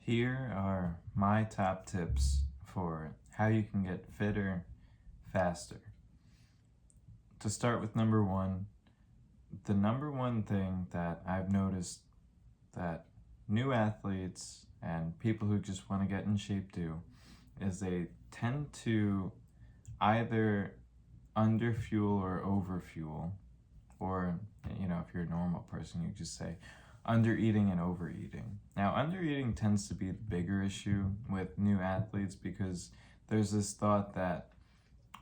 Here are my top tips for how you can get fitter faster. To start with number one, the number one thing that I've noticed that new athletes and people who just want to get in shape do is they tend to either underfuel or overfuel, or if you're a normal person, you just say undereating and overeating. Now, undereating tends to be the bigger issue with new athletes because there's this thought that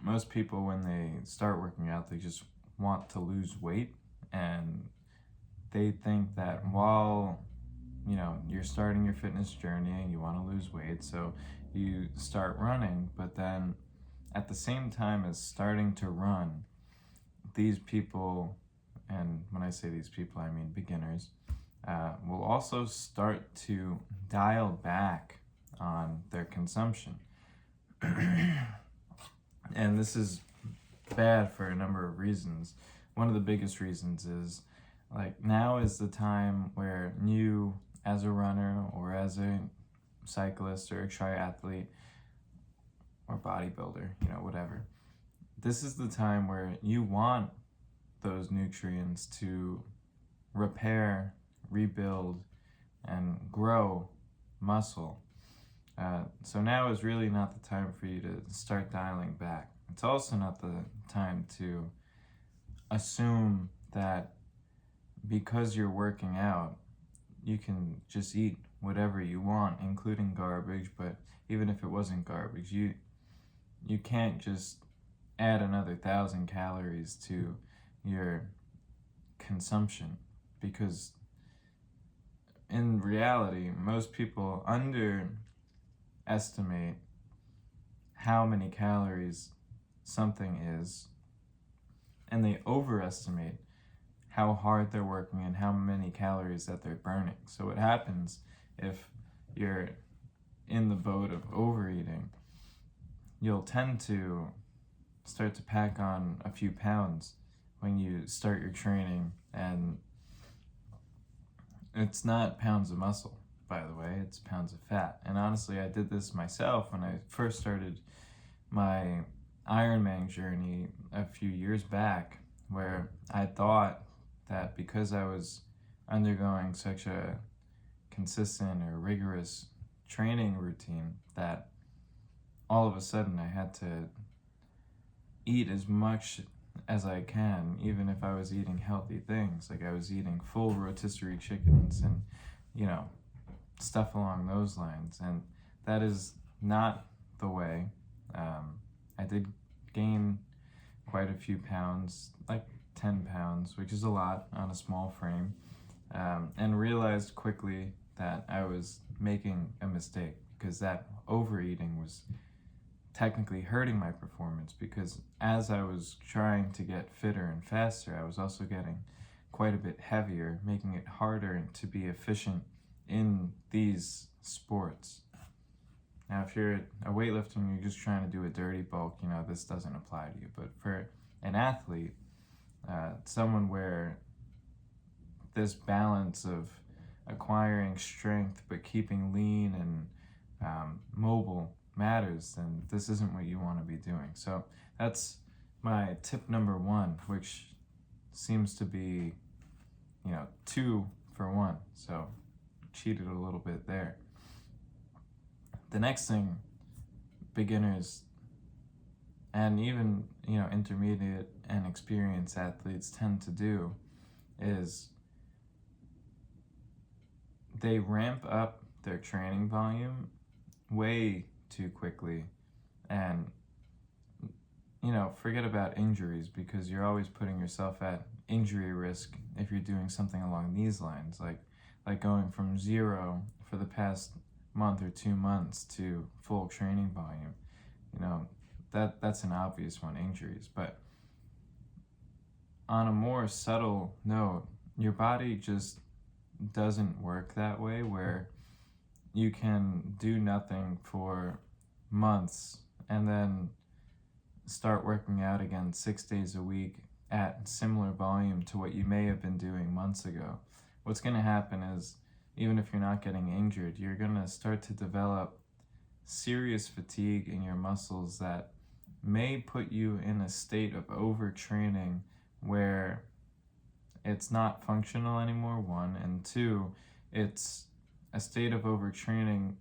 most people, when they start working out, they just want to lose weight, and they think that while you're starting your fitness journey and you want to lose weight, so you start running, but then at the same time as starting to run, these people, and when I say these people, I mean beginners, will also start to dial back on their consumption. And this is bad for a number of reasons. One of the biggest reasons is, now is the time where you, as a runner or as a cyclist or a triathlete or bodybuilder, whatever, this is the time where you want those nutrients to repair, rebuild, and grow muscle. So now is really not the time for you to start dialing back. It's also not the time to assume that because you're working out, you can just eat whatever you want, including garbage. But even if it wasn't garbage, you can't just add another 1,000 calories to your consumption, because in reality, most people underestimate how many calories something is, and they overestimate how hard they're working and how many calories that they're burning. So what happens if you're in the boat of overeating, you'll tend to start to pack on a few pounds when you start your training, and it's not pounds of muscle, by the way, it's pounds of fat. And honestly, I did this myself when I first started my Ironman journey a few years back, where I thought that because I was undergoing such a consistent or rigorous training routine, that all of a sudden I had to eat as much as I can, even if I was eating healthy things. Like, I was eating full rotisserie chickens and stuff along those lines, and that is not the way. I did gain quite a few pounds, like 10 pounds, which is a lot on a small frame, and realized quickly that I was making a mistake, because that overeating was technically hurting my performance, because as I was trying to get fitter and faster, I was also getting quite a bit heavier, making it harder to be efficient in these sports. Now, if you're a weightlifter and you're just trying to do a dirty bulk, this doesn't apply to you. But for an athlete, someone where this balance of acquiring strength but keeping lean and mobile matters, then this isn't what you want to be doing. So that's my tip number one, which seems to be 2 for 1, so cheated a little bit there. The next thing beginners and even intermediate and experienced athletes tend to do is they ramp up their training volume way too quickly, and forget about injuries, because you're always putting yourself at injury risk if you're doing something along these lines, like going from 0 for the past month or 2 months to full training volume. That's an obvious one, injuries. But on a more subtle note, your body just doesn't work that way, where you can do nothing for months and then start working out again 6 days a week at similar volume to what you may have been doing months ago. What's going to happen is even if you're not getting injured, you're going to start to develop serious fatigue in your muscles that may put you in a state of overtraining where it's not functional anymore, one, and two, it's a state of overtraining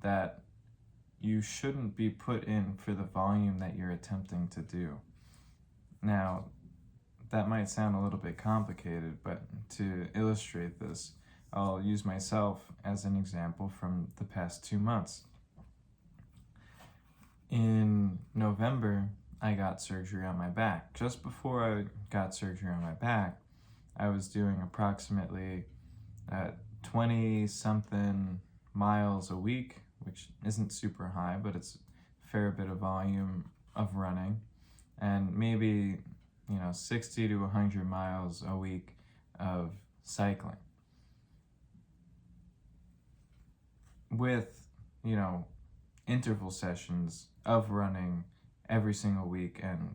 that you shouldn't be put in for the volume that you're attempting to do. Now, that might sound a little bit complicated, but to illustrate this, I'll use myself as an example from the past 2 months. In November, I got surgery on my back. Just before I got surgery on my back, I was doing approximately 20 something miles a week, which isn't super high, but it's a fair bit of volume of running, and maybe 60 to 100 miles a week of cycling. With, interval sessions of running every single week and,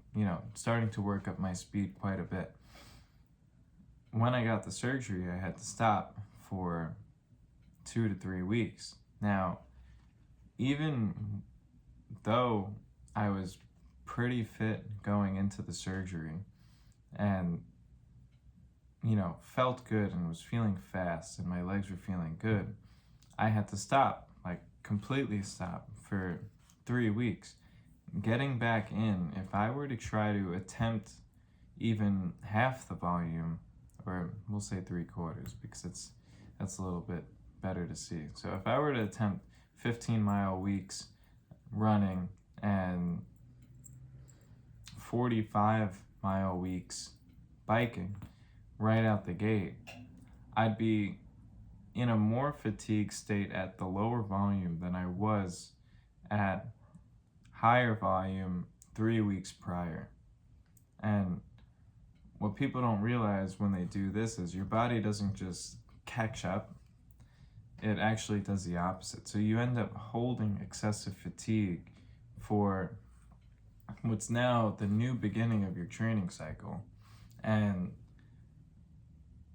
starting to work up my speed quite a bit. When I got the surgery, I had to stop for 2 to 3 weeks. Now, even though I was pretty fit going into the surgery and, felt good and was feeling fast and my legs were feeling good, I had to stop, completely stop for 3 weeks. Getting back in, if I were to try to attempt even half the volume, or we'll say 3/4 because that's a little bit better to see. So if I were to attempt 15-mile weeks running and 45-mile weeks biking right out the gate, I'd be in a more fatigued state at the lower volume than I was at higher volume 3 weeks prior. And what people don't realize when they do this is your body doesn't just catch up, it actually does the opposite. So you end up holding excessive fatigue for what's now the new beginning of your training cycle. And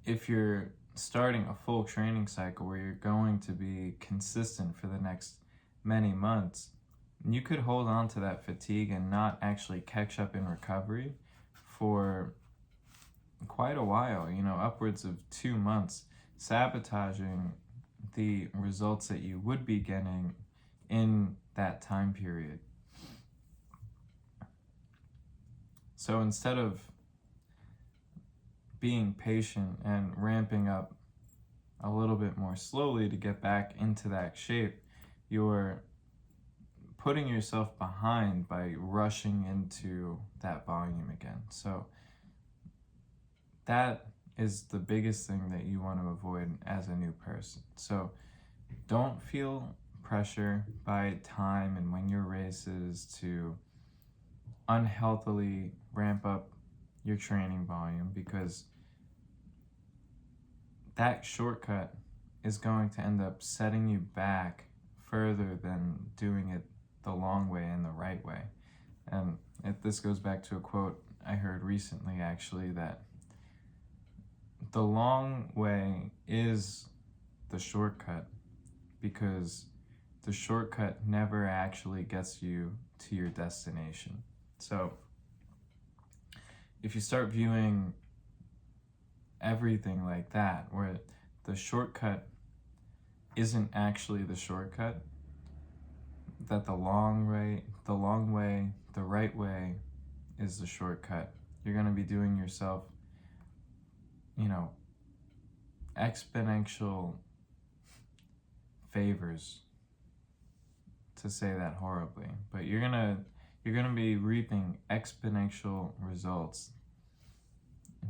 if you're starting a full training cycle where you're going to be consistent for the next many months, you could hold on to that fatigue and not actually catch up in recovery for quite a while, upwards of 2 months, sabotaging the results that you would be getting in that time period. So instead of being patient and ramping up a little bit more slowly to get back into that shape, you're putting yourself behind by rushing into that volume again. So that is the biggest thing that you want to avoid as a new person. So don't feel pressure by time and when your race is to unhealthily ramp up your training volume, because that shortcut is going to end up setting you back further than doing it the long way and the right way. And this goes back to a quote I heard recently, actually, that the long way is the shortcut, because the shortcut never actually gets you to your destination. So if you start viewing everything like that, where the shortcut isn't actually the shortcut, that the long way, the right way is the shortcut, you're going to be doing yourself, exponential favors, to say that horribly, but you're gonna be reaping exponential results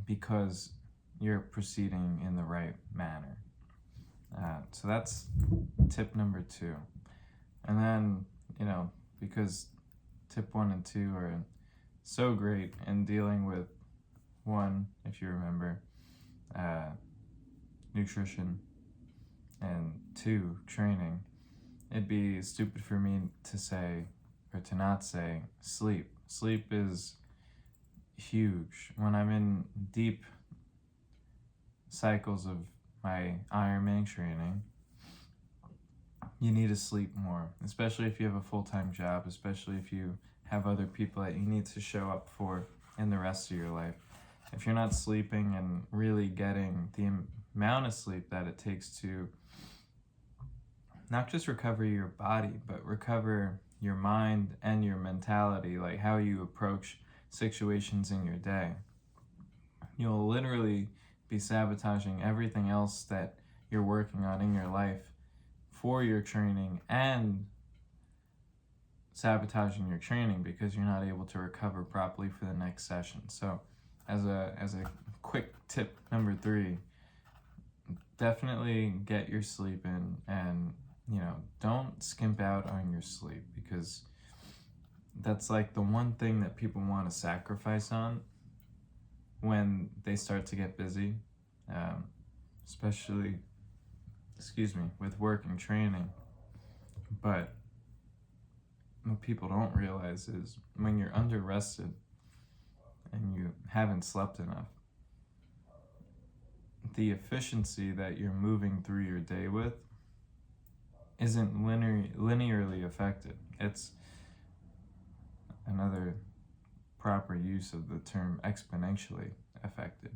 because you're proceeding in the right manner. So that's tip number 2. And then, because tip 1 and 2 are so great in dealing with, 1, if you remember, nutrition, and 2, training, it'd be stupid for me to say, or to not say, sleep. Sleep is huge. When I'm in deep cycles of my Ironman training, you need to sleep more, especially if you have a full-time job, especially if you have other people that you need to show up for in the rest of your life. If you're not sleeping and really getting the amount of sleep that it takes to not just recover your body, but recover your mind and your mentality, like how you approach situations in your day, you'll literally be sabotaging everything else that you're working on in your life for your training, and sabotaging your training because you're not able to recover properly for the next session. So as a quick tip number 3, definitely get your sleep in, and don't skimp out on your sleep, because that's like the one thing that people want to sacrifice on when they start to get busy, especially with work and training. But what people don't realize is when you're under rested and you haven't slept enough, the efficiency that you're moving through your day with isn't linearly affected. It's another proper use of the term exponentially affected.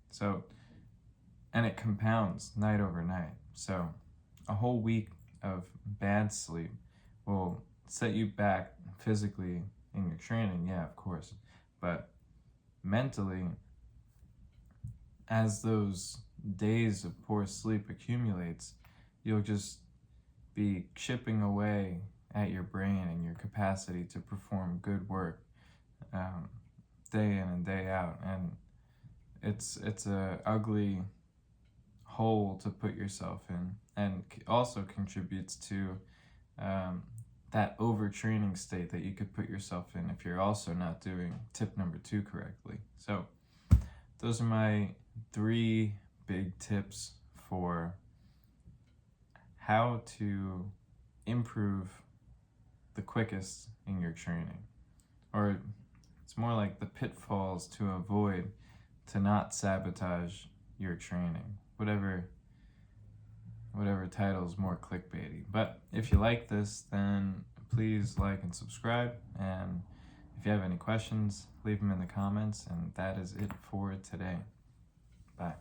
So, and it compounds night over night. So a whole week of bad sleep will set you back physically in your training, yeah, of course, but mentally, as those days of poor sleep accumulates, you'll just be chipping away at your brain and your capacity to perform good work day in and day out. And it's a ugly hole to put yourself in, and also contributes to that overtraining state that you could put yourself in if you're also not doing tip number 2 correctly. So those are my 3 big tips for how to improve the quickest in your training, or it's more like the pitfalls to avoid to not sabotage your training, whatever title is more clickbaity. But if you like this, then please like and subscribe, and if you have any questions, leave them in the comments. And that is it for today. Bye.